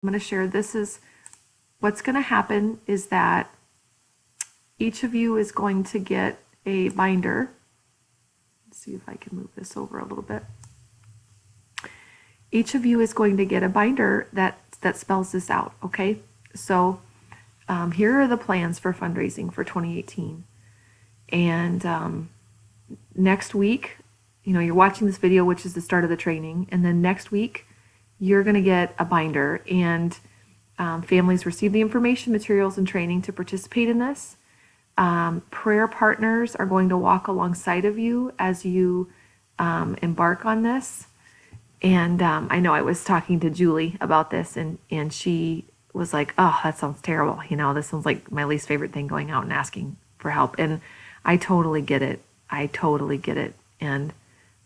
I'm going to share, this is what's going to happen is that each of you is going to get a binder. Let's see if I can move this over a little bit. Each of you is going to get a binder that spells this out, okay? So here are the plans for fundraising for 2018. And next week, you're watching this video, which is the start of the training, and then next week, you're going to get a binder, and families receive the information, materials, and training to participate in this. Prayer partners are going to walk alongside of you as you embark on this. And I know I was talking to Julie about this, and she was like, oh, that sounds terrible. This sounds like my least favorite thing, going out and asking for help. And I totally get it. And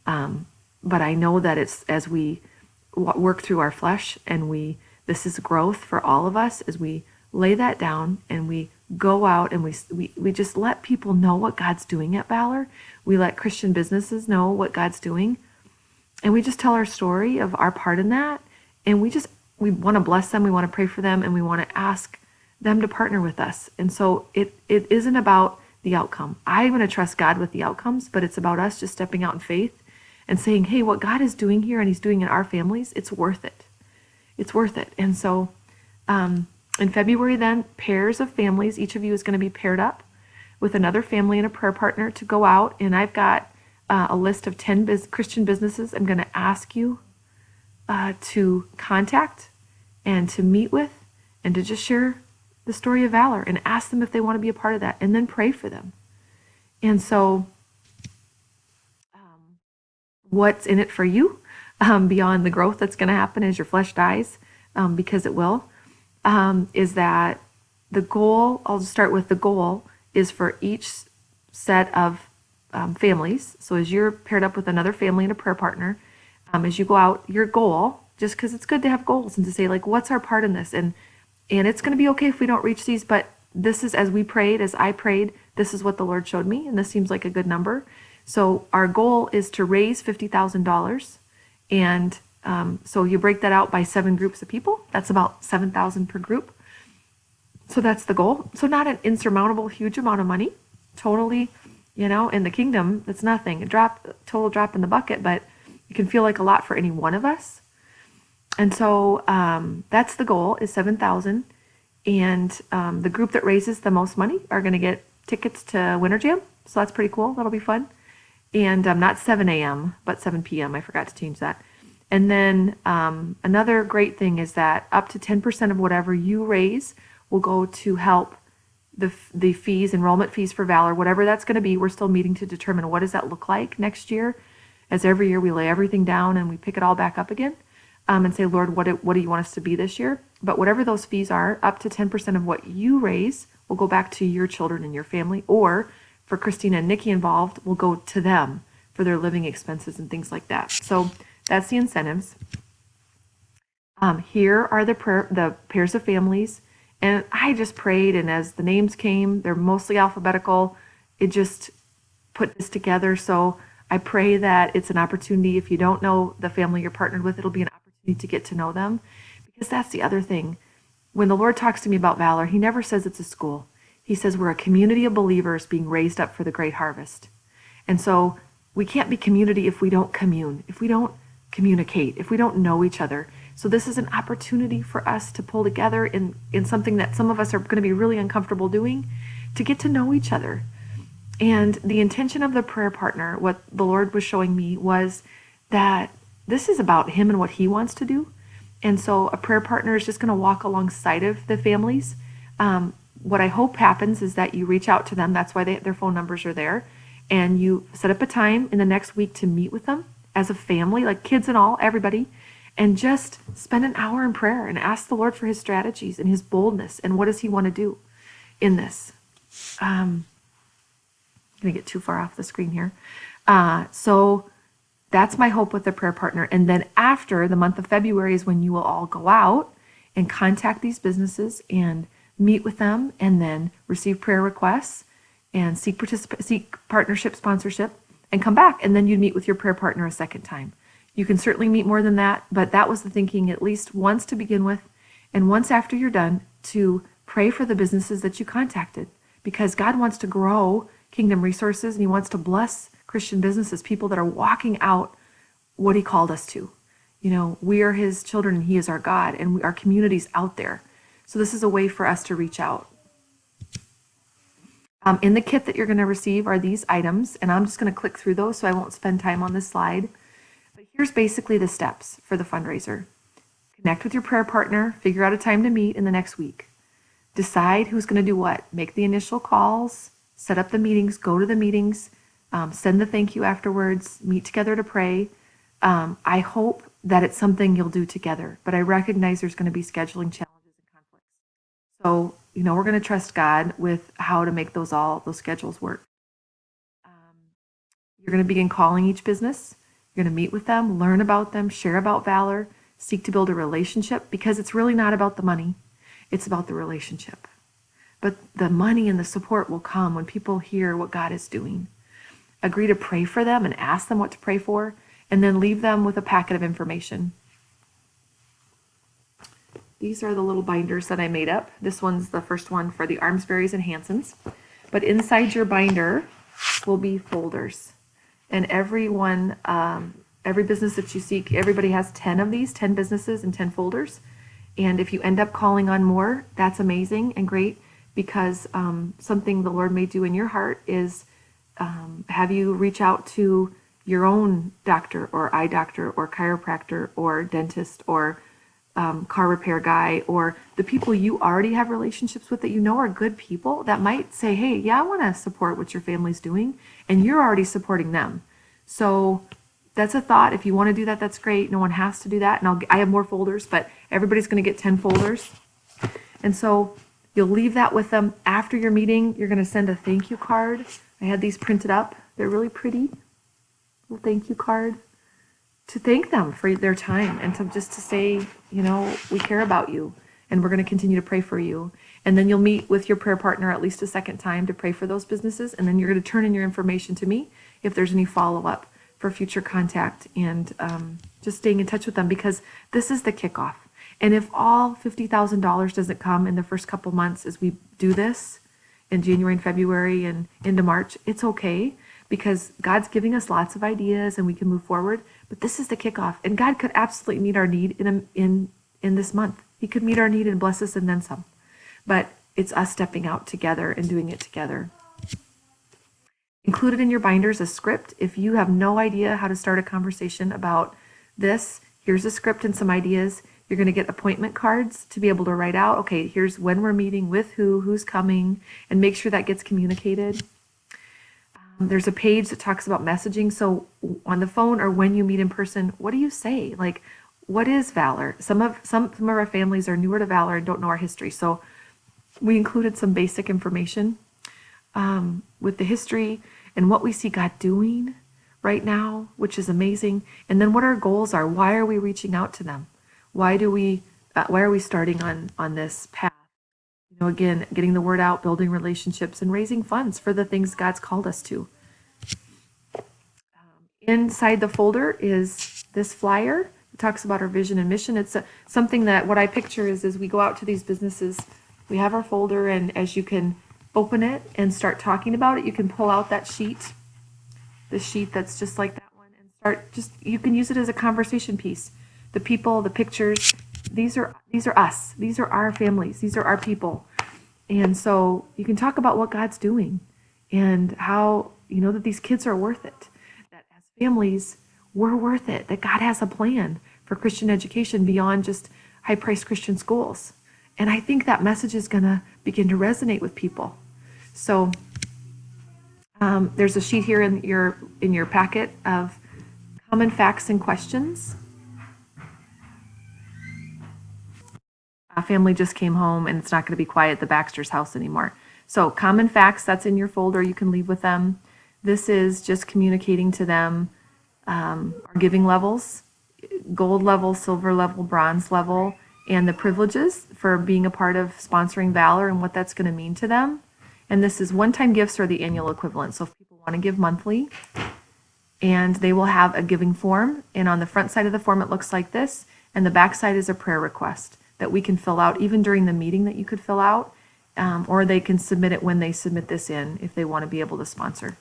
but I know that it's as we work through our flesh, and this is growth for all of us as we lay that down and we go out and we just let people know what God's doing at Valor. We let Christian businesses know what God's doing, and we just tell our story of our part in that. And we want to bless them, we want to pray for them, and we want to ask them to partner with us. And so it isn't about the outcome. I'm going to trust God with the outcomes, but it's about us just stepping out in faith and saying, hey, what God is doing here and he's doing in our families, it's worth it. It's worth it. And so in February then, pairs of families, each of you is going to be paired up with another family and a prayer partner to go out. And I've got a list of 10 Christian businesses I'm going to ask you to contact and to meet with and to just share the story of Valor and ask them if they want to be a part of that, and then pray for them. And so what's in it for you beyond the growth that's going to happen as your flesh dies, because it will, is that the goal, I'll just start with the goal, is for each set of families. So as you're paired up with another family and a prayer partner, as you go out, your goal, just because it's good to have goals and to say, like, what's our part in this? And it's going to be okay if we don't reach these, but this is, as we prayed, as I prayed, this is what the Lord showed me, and this seems like a good number. So our goal is to raise $50,000, and so you break that out by 7 groups of people. That's about $7,000 per group. So that's the goal. So not an insurmountable, huge amount of money. Totally, in the kingdom, that's nothing. Total drop in the bucket, but it can feel like a lot for any one of us. And so that's the goal, is $7,000. And the group that raises the most money are going to get tickets to Winter Jam. So that's pretty cool. That'll be fun. And not 7 a.m., but 7 p.m. I forgot to change that. And then another great thing is that up to 10% of whatever you raise will go to help the fees, enrollment fees for Valor, whatever that's going to be. We're still meeting to determine what does that look like next year. As every year we lay everything down and we pick it all back up again. And say, Lord, what do you want us to be this year? But whatever those fees are, up to 10% of what you raise will go back to your children and your family, or for Christina and Nikki involved, will go to them for their living expenses and things like that. So that's the incentives. Here are the pairs of families. And I just prayed, and as the names came, they're mostly alphabetical. It just put this together. So I pray that it's an opportunity. If you don't know the family you're partnered with, it'll be an opportunity to get to know them, because that's the other thing. When the Lord talks to me about Valor, he never says it's a school. He says we're a community of believers being raised up for the great harvest. And so we can't be community if we don't commune, if we don't communicate, if we don't know each other. So this is an opportunity for us to pull together in something that some of us are going to be really uncomfortable doing, to get to know each other. And the intention of the prayer partner, what the Lord was showing me, was that this is about him and what he wants to do. And so a prayer partner is just going to walk alongside of the families. What I hope happens is that you reach out to them. That's why their phone numbers are there. And you set up a time in the next week to meet with them as a family, like kids and all, everybody, and just spend an hour in prayer and ask the Lord for his strategies and his boldness and what does he want to do in this. I'm going to get too far off the screen here. So that's my hope with the prayer partner. And then after the month of February is when you will all go out and contact these businesses and meet with them, and then receive prayer requests and seek partnership, sponsorship, and come back. And then you'd meet with your prayer partner a second time. You can certainly meet more than that, but that was the thinking, at least once to begin with, And once after you're done, to pray for the businesses that you contacted, because God wants to grow Kingdom Resources and he wants to bless Christian businesses, people that are walking out what he called us to. You know, we are his children and he is our God, and our community's out there. So this is a way for us to reach out. In the kit that you're going to receive are these items, and I'm just going to click through those so I won't spend time on this slide. But here's basically the steps for the fundraiser. Connect with your prayer partner, figure out a time to meet in the next week. Decide who's going to do what. Make the initial calls, set up the meetings, go to the meetings, send the thank you afterwards, meet together to pray. I hope that it's something you'll do together, but I recognize there's going to be scheduling challenges and conflicts. So, you know, we're going to trust God with how to make those schedules work. You're going to begin calling each business. You're going to meet with them, learn about them, share about Valor, seek to build a relationship, because it's really not about the money. It's about the relationship. But the money and the support will come when people hear what God is doing. Agree to pray for them and ask them what to pray for, and then leave them with a packet of information. These are the little binders that I made up. This one's the first one for the Armsberries and Hansons. But inside your binder will be folders. And every business that you seek, everybody has 10 of these, 10 businesses and 10 folders. And if you end up calling on more, that's amazing and great, because something the Lord may do in your heart is have you reach out to your own doctor or eye doctor or chiropractor or dentist or car repair guy, or the people you already have relationships with that you know are good people that might say, hey, yeah, I want to support what your family's doing, and you're already supporting them. So that's a thought. If you want to do that, that's great. No one has to do that. And I have more folders, but everybody's going to get 10 folders. And so you'll leave that with them. After your meeting, you're going to send a thank you card. I had these printed up. They're really pretty. Little thank you card to thank them for their time, and to just to say, you know, we care about you and we're going to continue to pray for you. And then you'll meet with your prayer partner at least a second time to pray for those businesses. And then you're going to turn in your information to me if there's any follow-up for future contact, and just staying in touch with them, because this is the kickoff. And if all $50,000 doesn't come in the first couple months as we do this in January and February and into March, it's okay, because God's giving us lots of ideas and we can move forward. But this is the kickoff, and God could absolutely meet our need in this month. He could meet our need and bless us and then some. But it's us stepping out together and doing it together. Included in your binder is a script. If you have no idea how to start a conversation about this, here's a script and some ideas. You're going to get appointment cards to be able to write out, okay, here's when we're meeting, with who's coming, and make sure that gets communicated. There's a page that talks about messaging. So on the phone or when you meet in person, what do you say? Like, what is Valor? Some of our families are newer to Valor and don't know our history. So we included some basic information with the history and what we see God doing right now, which is amazing. And then what our goals are. Why are we reaching out to them? Why are we starting on this path? You know, again, getting the word out, building relationships, and raising funds for the things God's called us to. Inside the folder is this flyer. It talks about our vision and mission. It's something that what I picture is as we go out to these businesses, we have our folder, and as you can open it and start talking about it, you can pull out that sheet, the sheet that's just like that one, and you can use it as a conversation piece. The people, the pictures, these are us. These are our families. These are our people. And so you can talk about what God's doing and how, you know, that these kids are worth it. That as families, we're worth it. That God has a plan for Christian education beyond just high-priced Christian schools. And I think that message is going to begin to resonate with people. So there's a sheet here in your packet of common facts and questions. A family just came home and it's not going to be quiet at the Baxter's house anymore. So common facts, that's in your folder. You can leave with them. This is just communicating to them our giving levels, gold level, silver level, bronze level, and the privileges for being a part of sponsoring Valor and what that's going to mean to them. And this is one-time gifts or the annual equivalent. So if people want to give monthly, and they will have a giving form, and on the front side of the form it looks like this, and the back side is a prayer request. that we can fill out, even during the meeting that you could fill out, or they can submit it when they submit this in if they want to be able to sponsor.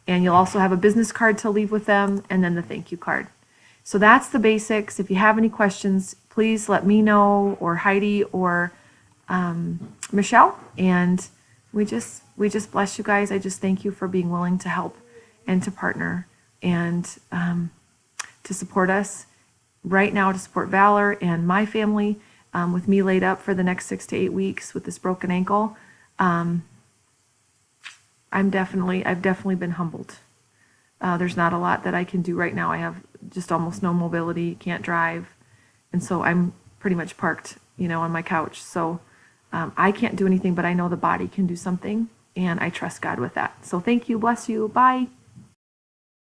And you'll also have a business card to leave with them, and then the thank you card. So that's the basics. If you have any questions, please let me know, or Heidi, or Michelle. And we just bless you guys. I just thank you for being willing to help and to partner and to support us right now, to support Valor and my family, with me laid up for the next 6 to 8 weeks with this broken ankle. I've definitely been humbled. There's not a lot that I can do right now. I have just almost no mobility, can't drive. And so I'm pretty much parked, on my couch. So I can't do anything, but I know the body can do something, and I trust God with that. So thank you. Bless you. Bye.